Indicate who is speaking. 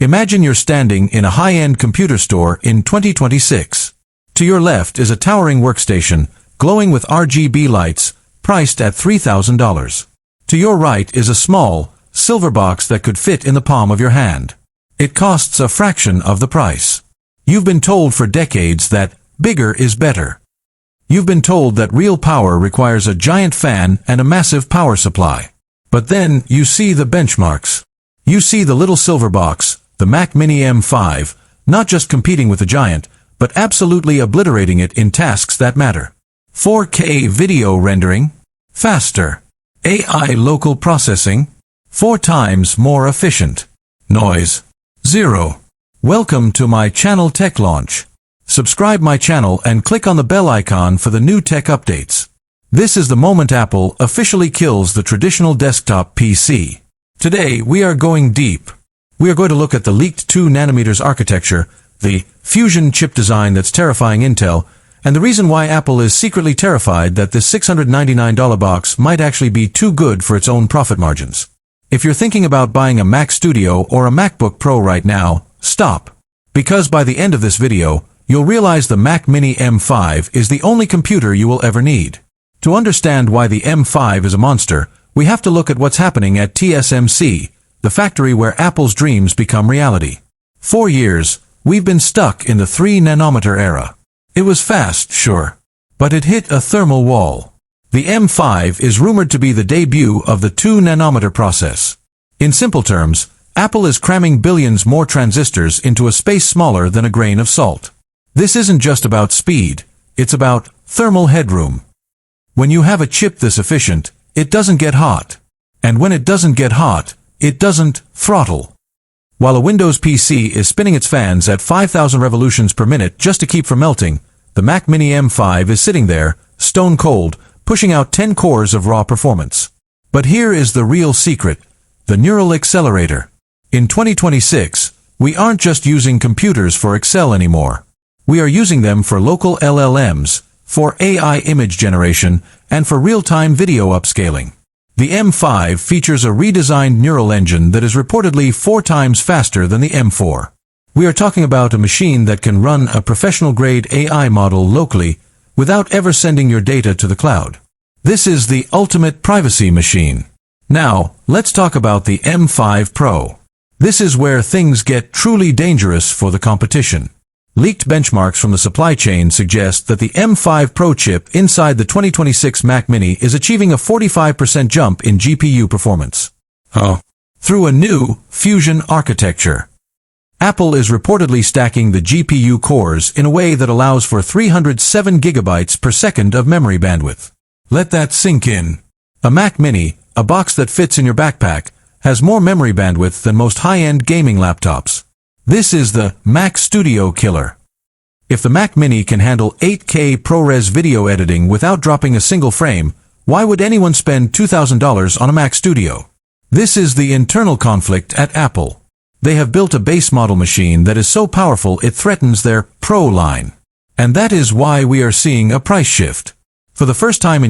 Speaker 1: Imagine you're standing in a high-end computer store in 2026. To your left is a towering workstation, glowing with RGB lights, priced at $3,000. To your right is a small, silver box that could fit in the palm of your hand. It costs a fraction of the price. You've been told for decades that bigger is better. You've been told that real power requires a giant fan and a massive power supply. But then you see the benchmarks. You see the little silver box, the Mac Mini M5, not just competing with the giant, but absolutely obliterating it in tasks that matter. 4K video rendering, faster. AI local processing, 4 times more efficient. Noise, 0. Welcome to my channel Tech Launch. Subscribe my channel and click on the bell icon for the new tech updates. This is the moment Apple officially kills the traditional desktop PC. Today we are going deep. We are going to look at the leaked 2nm architecture, the Fusion chip design that's terrifying Intel, and the reason why Apple is secretly terrified that this $699 box might actually be too good for its own profit margins. If you're thinking about buying a Mac Studio or a MacBook Pro right now, stop. Because by the end of this video, you'll realize the Mac Mini M5 is the only computer you will ever need. To understand why the M5 is a monster, we have to look at what's happening at TSMC, the factory where Apple's dreams become reality. 4 years, we've been stuck in the 3nm era. It was fast, sure, but it hit a thermal wall. The M5 is rumored to be the debut of the 2nm process. In simple terms, Apple is cramming billions more transistors into a space smaller than a grain of salt. This isn't just about speed, it's about thermal headroom. When you have a chip this efficient, it doesn't get hot. And when it doesn't get hot, it doesn't throttle. While a Windows PC is spinning its fans at 5,000 revolutions per minute just to keep from melting, the Mac Mini M5 is sitting there, stone cold, pushing out 10 cores of raw performance. But here is the real secret, the neural accelerator. In 2026, we aren't just using computers for Excel anymore. We are using them for local LLMs, for AI image generation, and for real-time video upscaling. The M5 features a redesigned neural engine that is reportedly 4 times faster than the M4. We are talking about a machine that can run a professional-grade AI model locally without ever sending your data to the cloud. This is the ultimate privacy machine. Now, let's talk about the M5 Pro. This is where things get truly dangerous for the competition. Leaked benchmarks from the supply chain suggest that the M5 Pro chip inside the 2026 Mac Mini is achieving a 45% jump in GPU performance. Through a new Fusion architecture. Apple is reportedly stacking the GPU cores in a way that allows for 307 GB per second of memory bandwidth. Let that sink in. A Mac Mini, a box that fits in your backpack, has more memory bandwidth than most high-end gaming laptops. This is the Mac Studio killer. If the Mac Mini can handle 8K ProRes video editing without dropping a single frame, why would anyone spend $2,000 on a Mac Studio? This is the internal conflict at Apple. They have built a base model machine that is so powerful it threatens their Pro line. And that is why we are seeing a price shift. For the first time in